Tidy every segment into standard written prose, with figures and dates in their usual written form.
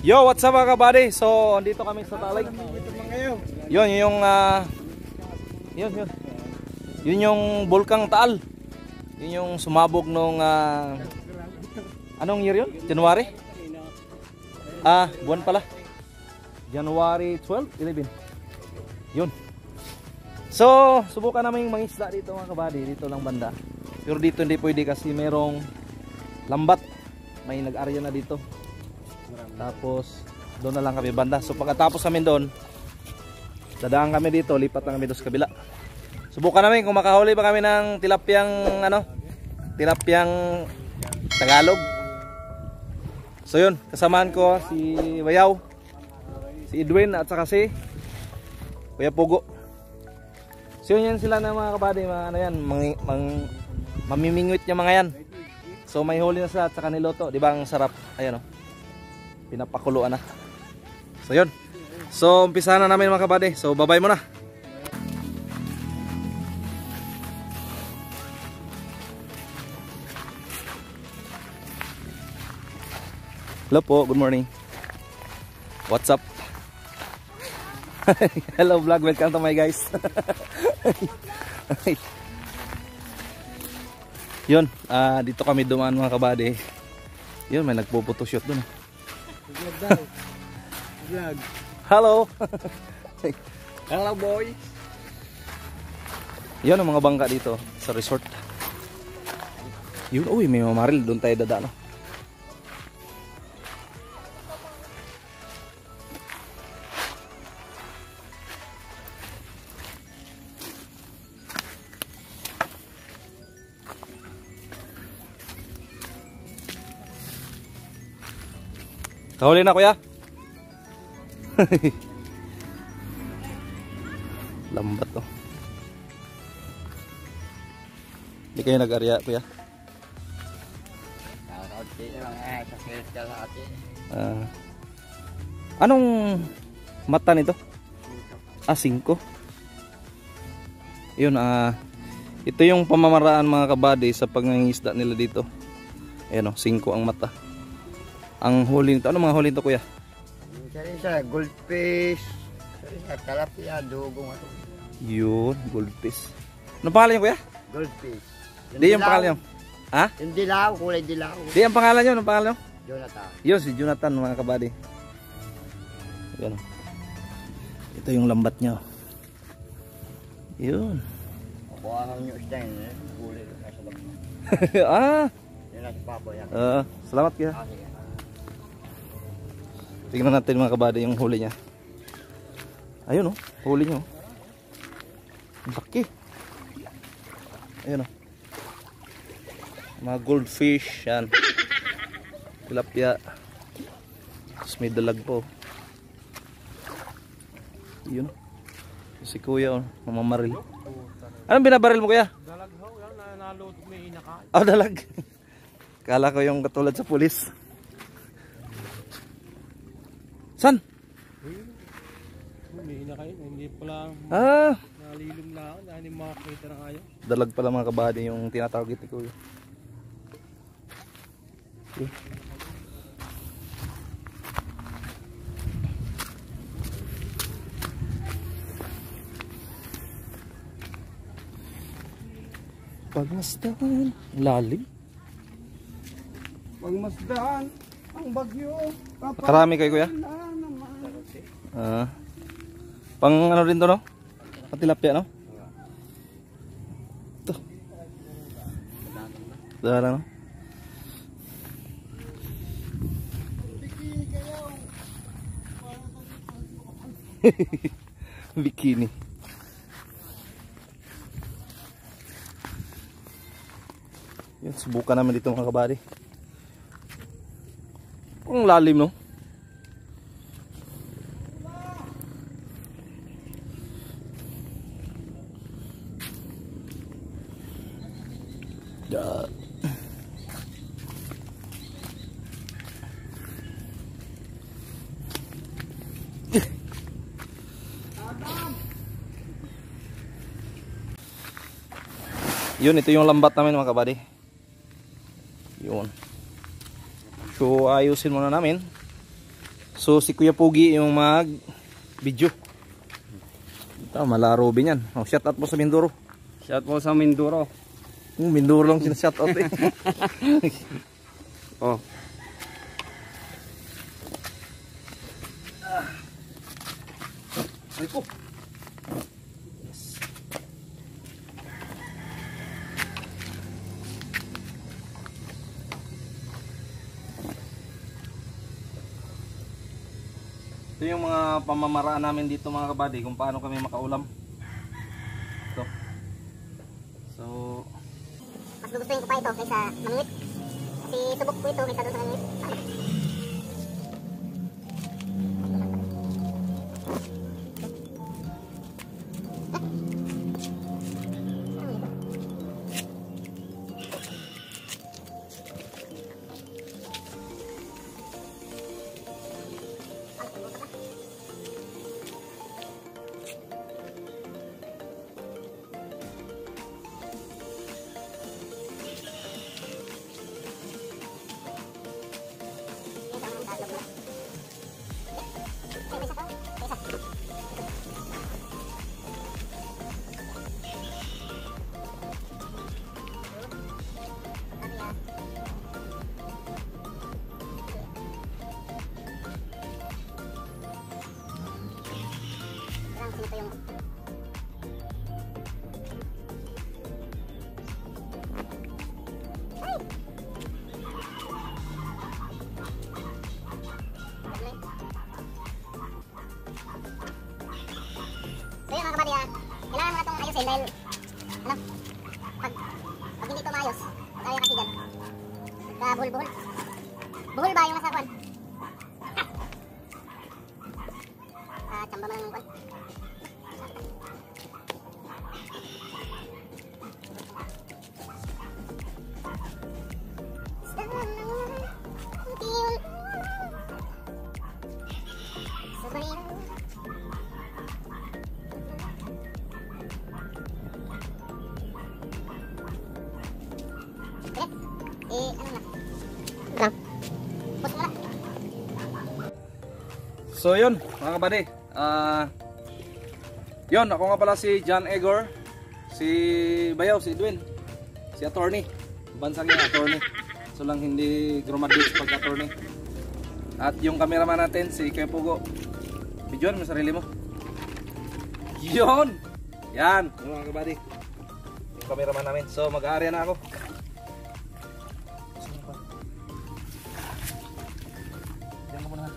Yo, what's up mga kabady? So, andito kami sa Talag. Yun yung yun yung Bulkang Taal. Yun yung sumabog nung anong year yun? January? Buwan pala. January 12, 11. Yun. So, subukan namin mangisda dito mga kabady, dito lang banda. Pero dito hindi pwede kasi merong lambat. May nag-area na dito. Tapos doon na lang kami banda. So pagkatapos namin doon, dadaan kami dito, lipat na kami doon sa kabila. Subukan namin kung makahuli pa kami ng tilapyang tilapyang Tagalog. So yun, kasamahan ko si Bayaw, si Edwin at saka si Kuya Pugo. So yun sila na mga kabady, mga ano yan, mamimingwit yung mga yan. So may huli na sila at saka niloto, di ba ang sarap? Ayan o. Pinapakuluan na. So yun. So umpisa na namin mga kabady. So bye-bye muna. Hello po, good morning. What's up? Hello vlog, welcome to my guys. Yun, dito kami dumaan mga kabady. Yun, may nagpo-photoshoot dun. Vlog. Hello. Hello boy. Yun ang mga bangka dito sa resort. Yun, uy, may mamaril. Doon tayo dadaan. Kahuli na kuya. Lambat to. Hindi kayo nag-arya kuya? Anong mata nito? 5. Yun, ito yung pamamaraan mga kabady sa pangangisda nila dito. Ayan o, 5 ang mata. Ang huli nito, ano mga huli nito kuya? Isa, goldfish. Isa, talapia, dugong ato. Yun, goldfish. Anong pangalan niyo kuya? Goldfish. Di yung pangalan niyo? Ha? Yung dilaw, kulay dilaw. Di ang pangalan niyo, anong pangalan niyo? Jonathan. Yun, si Jonathan mga kabady. Yun. Ito yung lambat niyo. Yun. Buwangan nyo isda yun, kulay nasa labas. Yan nasa papa yan. Salamat kuya. Tingnan natin mga kabady yung huli niya. Ayun o, huli niyo. Ang laki. Ayun o. Mga goldfish yan. Tilapia. Tapos may dalag po. Yun o. Si kuya o, mamamaril. Anong binabaril mo kuya? Dalag ho, yan, nalutog may inaka. Dalag. Kala ko yung katulad sa pulis. San? May inaka yun, hindi pala nalilong na ako, hindi makakita na kayo. Dalag pala mga kabady yung tinatawag ito kuya. Okay. Pagmasdan, lalim. Pagmasdan, ang bagyo. Karami kayo kuya? Pang ano rin to no? Patilapia no? Ito. Dala no? Bikini. Yan, subukan naman dito mga kabady. Ang lalim no? Yun, ito yung lambat namin mga kabady. Yun. So ayusin muna namin. So si Kuya Pogi yung mag video. Ito, malaro din yan. Oh, shout out po sa Mindoro. Shout po sa Mindoro. Mindoro lang shout out eh. Oh. Ay po. Ito yung mga pamamaraan namin dito mga kabady kung paano kami makaulam. Ito. So, mas gugustuhin ko pa ito kaysa mangit. Kasi subok ko ito kaysa doon sa mangit. Ito yung so yun mga kabady, kailangan mo na itong ayusin dahil ano, pag hindi ito maayos, kaya kasi dyan buhol buhol ba yung nasa kwan? Tsamba mo lang yung kwan. so yun mga kabady. Yun, ako nga pala si John Egor, si Bayaw, si Edwin, si attorney. Bansang yung attorney. So lang hindi graduate sa pag-attorney. At yung cameraman natin, si Kuya Pugo. Videoan mo sarili mo. Yun! Yan, mga kabady. Yung cameraman namin. So mag-aarya na ako. Diyan ka muna ha.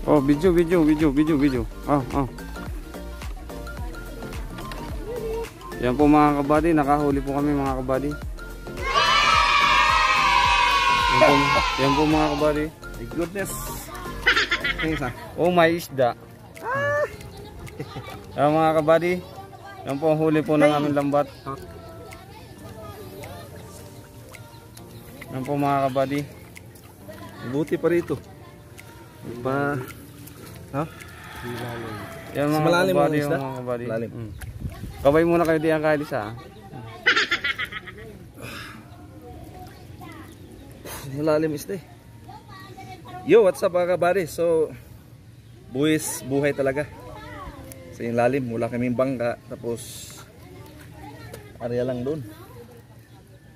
Oh, video. Yan po mga kabady, nakahuli po kami mga kabady. Yan po mga kabady. My goodness. Tingin sa. Oh, may isda. Yan mga kabady. Yan po ang huli po ng aming lambat. Yan po mga kabady. Buti pa rito. Pa. Ha? Yan mga Malalim kabady, ang isda? mga kabady. Malalim. Kabay muna kayo diyan kay Lisa. Malalim isda eh. Yo, what's up mga kabady? So, buhay talaga. Sa yung lalim, wala kaming bangka. Tapos, area lang doon.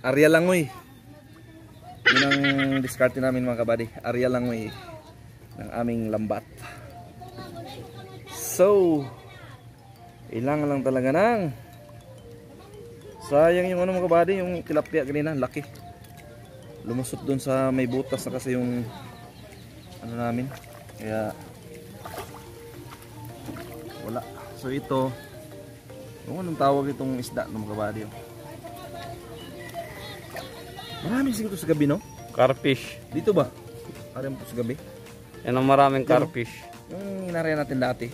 Area lang mo eh. Yun ang diskarte namin mga kabady. Area lang mo eh. Ng aming lambat. So, ilang lang talaga nang. Sayang yung ano mga kabady, yung tilapia kanina, laki. Lumusot dun sa may butas na kasi yung ano namin. Kaya wala. So ito, anong tawag itong isda ng mga kabady? Maraming siguro sa gabi, no? Carfish. Dito ba? Aram po sa gabi. Yan ang maraming carfish. Yung inaraya natin dati.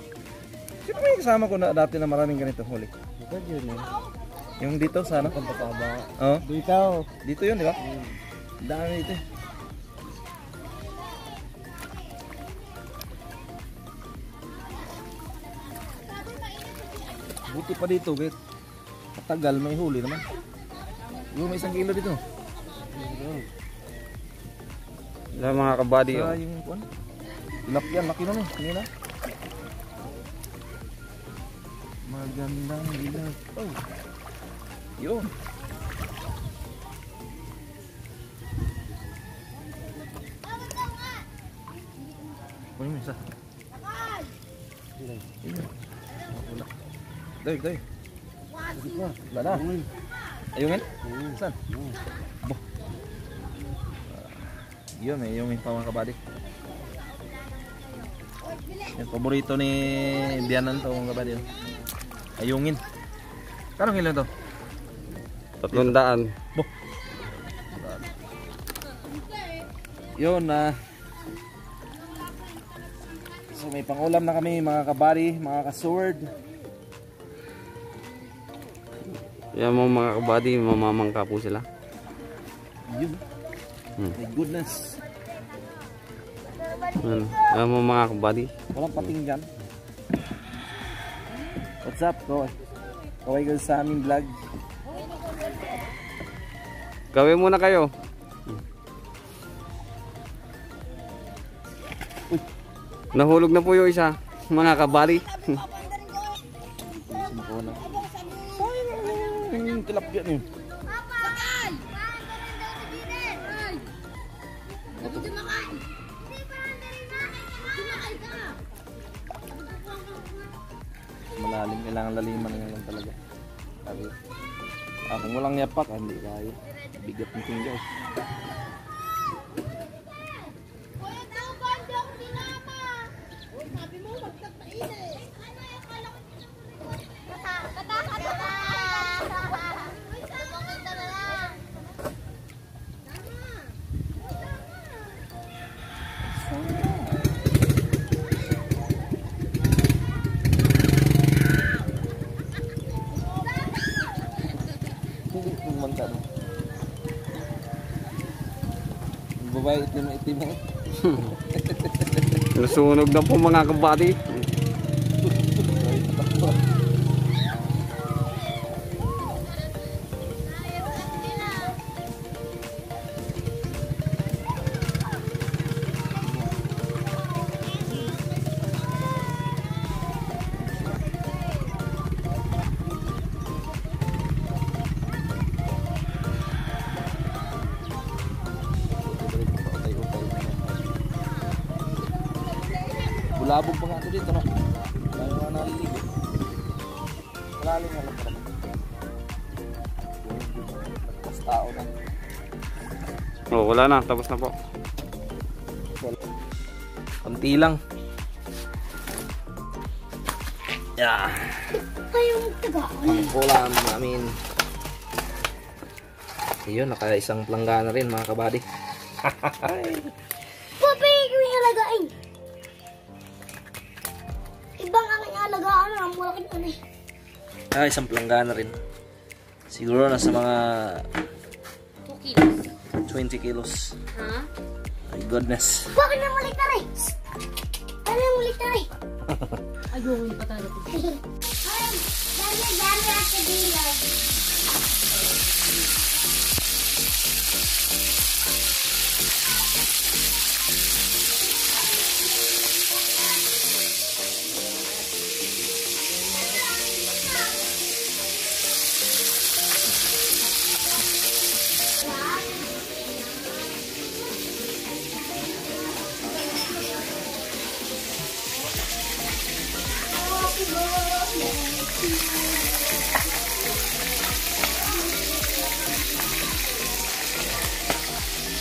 Sino may kasama ko na dati na maraming ganito huli? Ito yun eh. Yung dito sana? Pagkataba. Oo. Dito. Dito yun, di ba? Dami dito eh. Buti pa dito, kahit matagal may huli naman. Yung may 1 kilo dito. Yan mga kabady. Sa yung kuwan. Tilapia, laki naman eh. Kanina. Magandang ilag. Oh. Yun. Kunin mo isa. Wala. Dahil. Wala na. Ayungin? Saan? Bo. Yun eh, yung mga kabady. Yung paborito ni Bianan to mga kabady. Ayungin. Kano kilo to? 300. Bo. Yun na. So may pangulam na kami mga kabady, mga ka-sword. Yan mga kabady, mamamangka po sila. Yun. My goodness. Yan mga kabady. Walang pating dyan. What's up, Koy? Kaway ka sa aming vlog. Gawin muna kayo. Nahulog na po yung isa, mga kabady. Yung tilapia niyo. Malalim, kailangan laliman ngayon talaga. Sabi, kung walang yapak, hindi kaya. Bigat ng tinggaw. Babae itim eh. Nasunog na po mga kabady. Bulabog pa nga ito dito, no? Lalo nga naliligo. Malalim nga lang pala. Tapos tao na. Oh, wala na, tapos na po. Kunti lang. Yeah. Kayong taga. Ulam namin. Ayun, naka-isang planggana rin mga kabady. Papi, kami alagain. Ibang ang alagaan ang malaking ano eh. Isang planggana rin. Siguro nasa mga 2 kilos. 20 kilos. Ha? My goodness. Bakit na mulik na rin? Ano na mulik na rin? Ayun, yung patalo ko. Ay, dami at kabilang.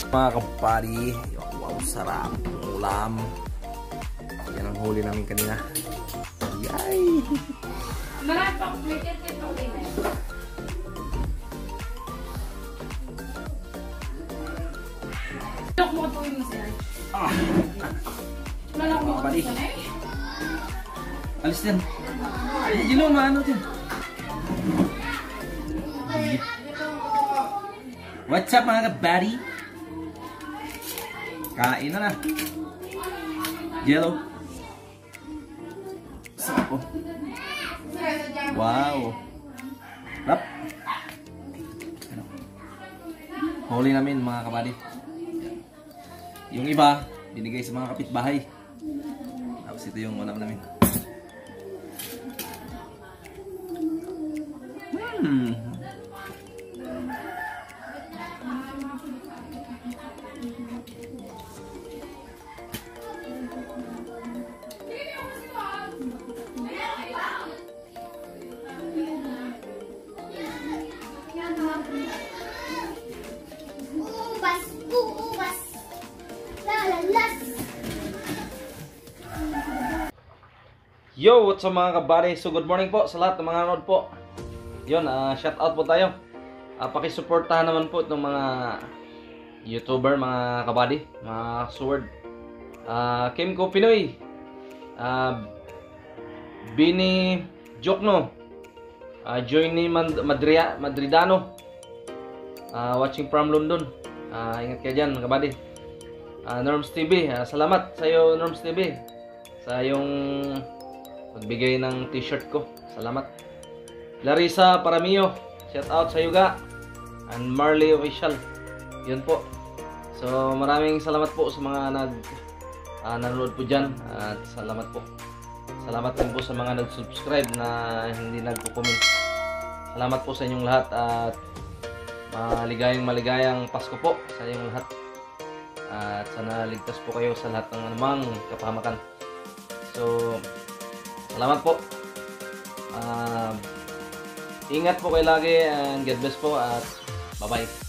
Mga kabady, wow, sarap ulam. Yan ang huli namin kanina. Yay! Marami pa, may tete pa ulit eh. Look mo ito yung masaya. Wala lang mo Kabady. ito eh. Alis din. Ay, yun lang, ano din. What's up mga kabady? Kain na na. Yellow. Sarap po. Wow. Rap. Ano? Huli namin mga kabady. Yung iba, binigay sa mga kapitbahay. Tapos ito yung ulam namin. Ubas, ubas. Lalalas. Yo, what's up mga kabady? So good morning po sa lahat ng mga nanood po. Yun, shout out po tayo. Pakisuportahan naman po itong mga YouTuber, mga kabady, mga sword. Kimco Pinoy, Bini Jokno, Joyny Madridano, watching from London. Ingat kayo dyan mga kabady. Norms TV, salamat sa iyo Norms TV sa yung pagbigay ng t-shirt ko. Salamat. Larissa Paramio, shout out sa Yuga, and Marley Official. Yun po. So maraming salamat po sa mga nanonood po dyan, at salamat po. Salamat din po sa mga nag-subscribe na hindi nagko-comment. Salamat po sa inyong lahat, at maligayang Pasko po sa inyong lahat. At sana ligtas po kayo sa lahat ng anumang kapahamakan. So salamat po. Ingat po kayo lagi, and God bless po, at bye-bye.